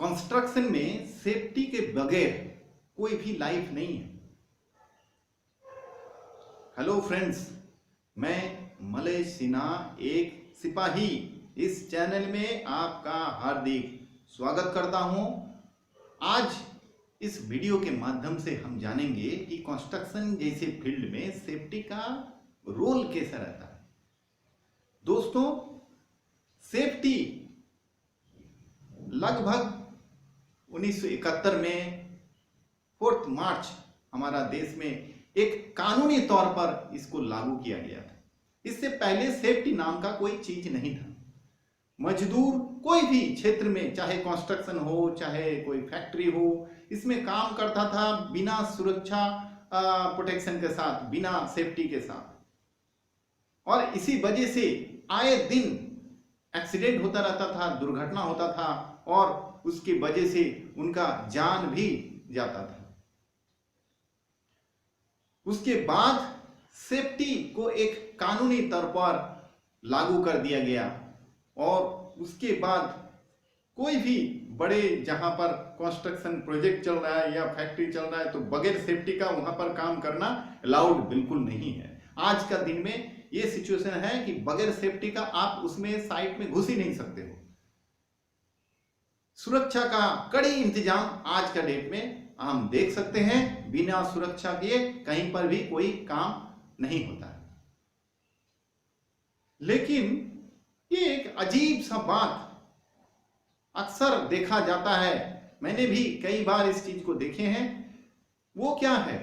Construction में safety के बगैर कोई भी लाइफ नहीं है। हेलो फ्रेंड्स, मैं मलय सिन्हा एक सिपाही इस चैनल में आपका हार्दिक स्वागत करता हूं। आज इस वीडियो के माध्यम से हम जानेंगे कि कंस्ट्रक्शन जैसे फील्ड में सेफ्टी का रोल कैसा रहता है। दोस्तों, सेफ्टी लगभग 1971 में 4 मार्च हमारा देश में एक कानूनी तौर पर इसको लागू किया गया था। इससे पहले सेफ्टी नाम का कोई चीज नहीं था। मजदूर कोई भी क्षेत्र में, चाहे कंस्ट्रक्शन हो चाहे कोई फैक्ट्री हो, इसमें काम करता था बिना सुरक्षा प्रोटेक्शन के साथ, बिना सेफ्टी के साथ। और इसी वजह से आए दिन एक्सीडेंट होता रहता था, दुर्घटना होता था और उसकी वजह से उनका जान भी जाता था। उसके बाद सेफ्टी को एक कानूनी तौर पर लागू कर दिया गया और उसके बाद कोई भी बड़े जहां पर कंस्ट्रक्शन प्रोजेक्ट चल रहा है या फैक्ट्री चल रहा है तो बगैर सेफ्टी का वहां पर काम करना अलाउड बिल्कुल नहीं है। आज का दिन में ये सिचुएशन है कि बगैर सेफ्टी का आप उसमें साइट में घुस ही नहीं सकते हो। सुरक्षा का कड़ी इंतजाम आज का डेट में हम देख सकते हैं। बिना सुरक्षा के कहीं पर भी कोई काम नहीं होता है। लेकिन ये एक अजीब सा बात अक्सर देखा जाता है, मैंने भी कई बार इस चीज को देखे हैं। वो क्या है,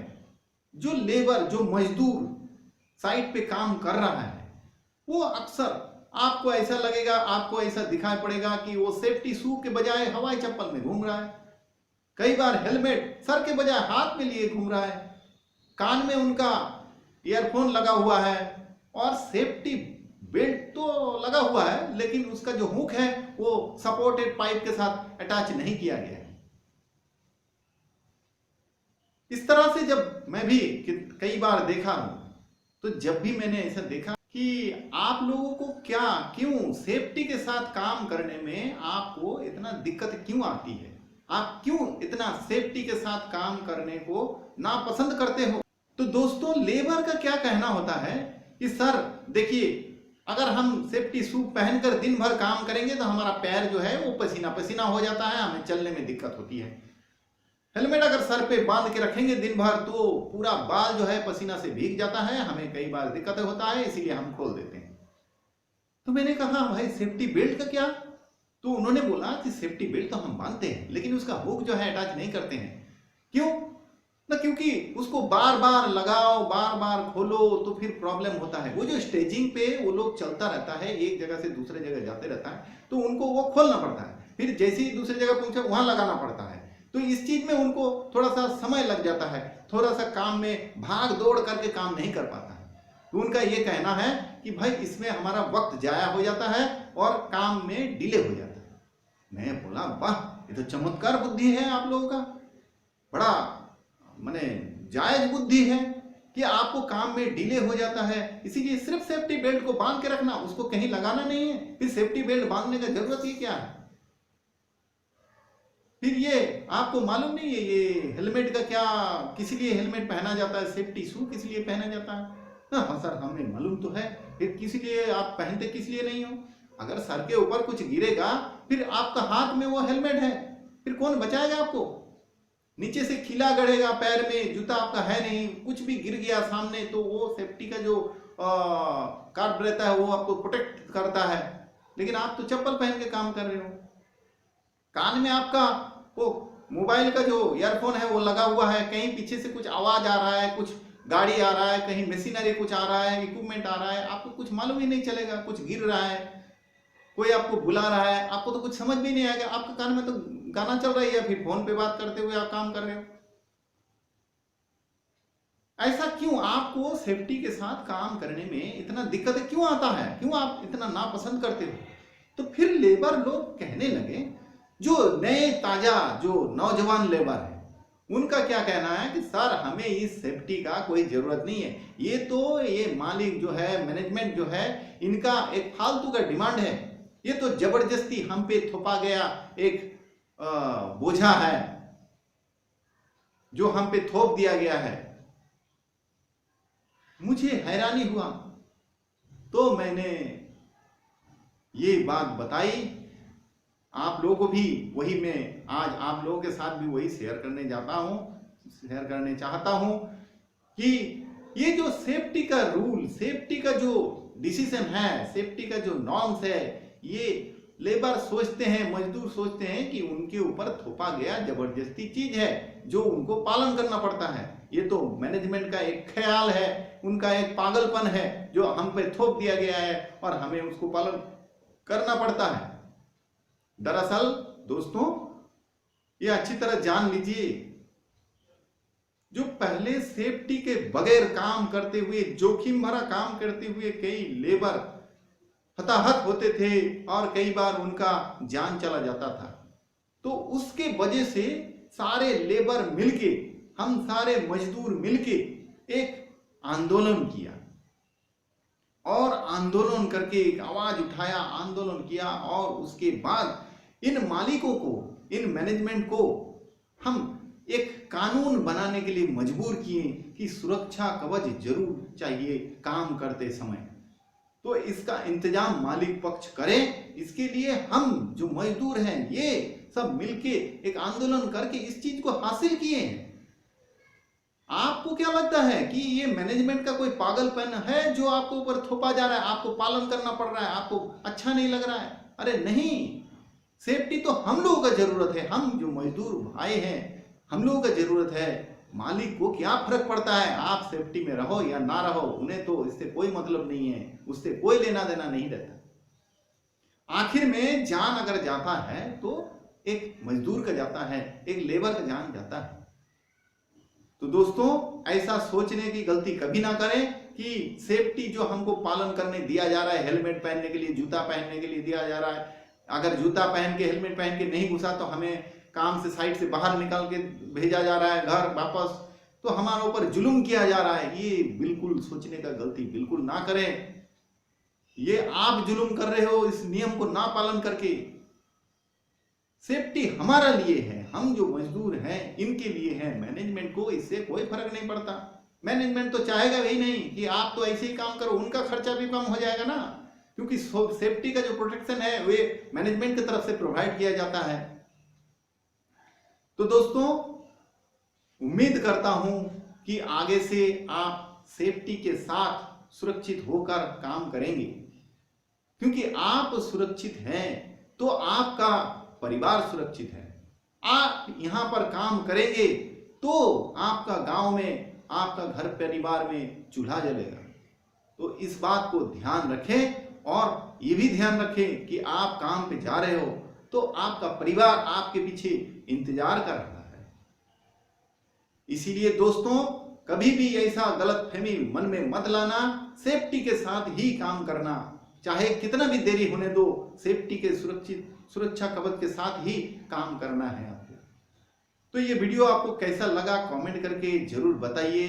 जो लेबर, जो मजदूर साइट पे काम कर रहा है, वो अक्सर आपको ऐसा लगेगा, आपको ऐसा दिखाई पड़ेगा कि वो सेफ्टी शू के बजाय हवाई चप्पल में घूम रहा है। कई बार हेलमेट सर के बजाय हाथ में लिए घूम रहा है। कान में उनका ईयरफोन लगा हुआ है और सेफ्टी बेल्ट तो लगा हुआ है, लेकिन उसका जो हुक है वो सपोर्टेड पाइप के साथ अटैच नहीं किया गया है। इस तरह से जब मैं भी कई बार देखा हूं, तो जब भी मैंने ऐसा देखा कि आप लोगों को क्यों सेफ्टी के साथ काम करने में आपको इतना दिक्कत क्यों आती है, आप क्यों इतना सेफ्टी के साथ काम करने को नापसंद करते हो। तो दोस्तों, लेबर का क्या कहना होता है कि सर देखिए, अगर हम सेफ्टी शू पहनकर दिन भर काम करेंगे तो हमारा पैर जो है वो पसीना पसीना हो जाता है, हमें चलने में दिक्कत होती है। हेलमेट अगर सर पे बांध के रखेंगे दिन भर तो पूरा बाल जो है पसीना से भीग जाता है, हमें कई बार दिक्कत होता है, इसीलिए हम खोल देते हैं। तो मैंने कहा भाई सेफ्टी बेल्ट का क्या? तो उन्होंने बोला कि सेफ्टी बेल्ट तो हम बांधते हैं, लेकिन उसका हुक जो है अटैच नहीं करते हैं। क्यों ना? क्योंकि उसको बार बार लगाओ, बार बार खोलो तो फिर प्रॉब्लम होता है। वो जो स्टेजिंग पे वो लोग चलता रहता है, एक जगह से दूसरे जगह जाते रहता है, तो उनको वो खोलना पड़ता है, फिर जैसे ही दूसरी जगह पहुंचे वहां लगाना पड़ता है। तो इस चीज में उनको थोड़ा सा समय लग जाता है, थोड़ा सा काम में भाग दौड़ करके काम नहीं कर पाता है। तो उनका ये कहना है कि भाई इसमें हमारा वक्त जाया हो जाता है और काम में डिले हो जाता है। मैं बोला वाह, ये तो चमत्कार बुद्धि है आप लोगों का, बड़ा माने जायज बुद्धि है कि आपको काम में डिले हो जाता है, इसीलिए सिर्फ सेफ्टी बेल्ट को बांध के रखना, उसको कहीं लगाना नहीं है। फिर सेफ्टी बेल्ट बांधने का जरूरत ही क्या है? फिर ये आपको मालूम नहीं है ये हेलमेट का क्या, किस लिए हेलमेट पहना जाता है, सेफ्टी शू किस लिए पहना जाता है? हाँ सर, हमें मालूम तो है, फिर किस लिए आप पहनते किस लिए नहीं हो? अगर सर के ऊपर कुछ गिरेगा, फिर आपका हाथ में वो हेलमेट है, फिर कौन बचाएगा आपको? नीचे से खिला गड़ेगा पैर में, जूता आपका है नहीं, कुछ भी गिर गया सामने तो वो सेफ्टी का जो कार्ड रहता है वो आपको प्रोटेक्ट करता है। लेकिन आप तो चप्पल पहन के काम कर रहे हो, कान में आपका वो मोबाइल का जो ईयरफोन है वो लगा हुआ है, कहीं पीछे से कुछ आवाज आ रहा है, कुछ गाड़ी आ रहा है, कहीं मशीनरी कुछ आ रहा है, इक्विपमेंट आ रहा है, आपको कुछ मालूम ही नहीं चलेगा। कुछ गिर रहा है, कोई आपको बुला रहा है, आपको तो कुछ समझ भी नहीं आएगा। आपके कान में तो गाना चल रहा है या फिर फोन पे बात करते हुए आप काम कर रहे हो। ऐसा क्यों? आपको सेफ्टी के साथ काम करने में इतना दिक्कत क्यों आता है? क्यों आप इतना नापसंद करते हो? तो फिर लेबर लोग कहने लगे, जो नए ताजा जो नौजवान लेबर है, उनका क्या कहना है कि सर हमें इस सेफ्टी का कोई जरूरत नहीं है, ये मालिक जो है, मैनेजमेंट जो है, इनका एक फालतू का डिमांड है, ये तो जबरदस्ती हम पे थोपा गया एक बोझा है जो हम पे थोप दिया गया है, मुझे हैरानी हुआ। तो मैंने ये बात बताई आप लोगों को भी, वही मैं आज आप लोगों के साथ भी वही शेयर करने चाहता हूं कि ये जो सेफ्टी का रूल, सेफ्टी का जो डिसीजन है, सेफ्टी का जो नॉर्म्स है, ये लेबर सोचते हैं, मजदूर सोचते हैं कि उनके ऊपर थोपा गया जबरदस्ती चीज है जो उनको पालन करना पड़ता है। ये तो मैनेजमेंट का एक ख्याल है, उनका एक पागलपन है जो हम पे थोप दिया गया है और हमें उसको पालन करना पड़ता है। दरअसल दोस्तों, ये अच्छी तरह जान लीजिए, जो पहले सेफ्टी के बगैर काम करते हुए, जोखिम भरा काम करते हुए कई लेबर हताहत होते थे और कई बार उनका जान चला जाता था, तो उसके वजह से सारे लेबर मिलके, हम सारे मजदूर मिलके एक आंदोलन किया और आंदोलन करके एक आवाज उठाया, आंदोलन किया और उसके बाद इन मालिकों को, इन मैनेजमेंट को हम एक कानून बनाने के लिए मजबूर किए कि सुरक्षा कवच जरूर चाहिए काम करते समय। तो इसका इंतजाम मालिक पक्ष करे, इसके लिए हम जो मजदूर हैं ये सब मिलके एक आंदोलन करके इस चीज को हासिल किए हैं। आपको क्या लगता है कि ये मैनेजमेंट का कोई पागलपन है जो आपको ऊपर थोपा जा रहा है, आपको पालन करना पड़ रहा है, आपको अच्छा नहीं लग रहा है? अरे नहीं, सेफ्टी तो हम लोगों का जरूरत है, हम जो मजदूर भाई हैं हम लोगों का जरूरत है। मालिक को क्या फर्क पड़ता है आप सेफ्टी में रहो या ना रहो, उन्हें तो इससे कोई मतलब नहीं है, उससे कोई लेना देना नहीं रहता। आखिर में जान अगर जाता है तो एक मजदूर का जाता है, एक लेबर का जान जाता है। तो दोस्तों, ऐसा सोचने की गलती कभी ना करें कि सेफ्टी जो हमको पालन करने दिया जा रहा है, हेलमेट पहनने के लिए, जूता पहनने के लिए दिया जा रहा है, अगर जूता पहन के हेलमेट पहन के नहीं घुसा तो हमें काम से साइड से बाहर निकाल के भेजा जा रहा है घर वापस, तो हमारे ऊपर जुल्म किया जा रहा है। ये बिल्कुल सोचने का गलती बिल्कुल ना करें। ये आप जुल्म कर रहे हो इस नियम को ना पालन करके। सेफ्टी हमारा लिए है, हम जो मजदूर हैं इनके लिए है, मैनेजमेंट को इससे कोई फर्क नहीं पड़ता। मैनेजमेंट तो चाहेगा ही नहीं कि आप तो ऐसे ही काम करो, उनका खर्चा भी कम हो जाएगा ना, क्योंकि सेफ्टी का जो प्रोटेक्शन है वे मैनेजमेंट की तरफ से प्रोवाइड किया जाता है। तो दोस्तों, उम्मीद करता हूं कि आगे से आप सेफ्टी के साथ सुरक्षित होकर काम करेंगे, क्योंकि आप सुरक्षित हैं तो आपका परिवार सुरक्षित है। आप यहां पर काम करेंगे तो आपका गांव में, आपका घर परिवार में चूल्हा जलेगा। तो इस बात को ध्यान रखें और ये भी ध्यान रखें कि आप काम पे जा रहे हो तो आपका परिवार आपके पीछे इंतजार कर रहा है। इसीलिए दोस्तों, कभी भी ऐसा गलतफहमी मन में मत लाना, सेफ्टी के साथ ही काम करना, चाहे कितना भी देरी होने दो, सेफ्टी के सुरक्षा कवच के साथ ही काम करना है आपको। तो ये वीडियो आपको कैसा लगा कमेंट करके जरूर बताइए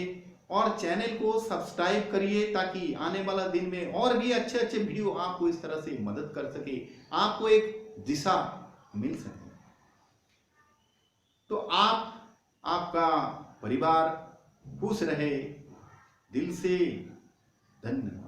और चैनल को सब्सक्राइब करिए ताकि आने वाला दिन में और भी अच्छे अच्छे वीडियो आपको इस तरह से मदद कर सके, आपको एक दिशा मिल सके। तो आपका परिवार खुश रहे। दिल से धन्यवाद।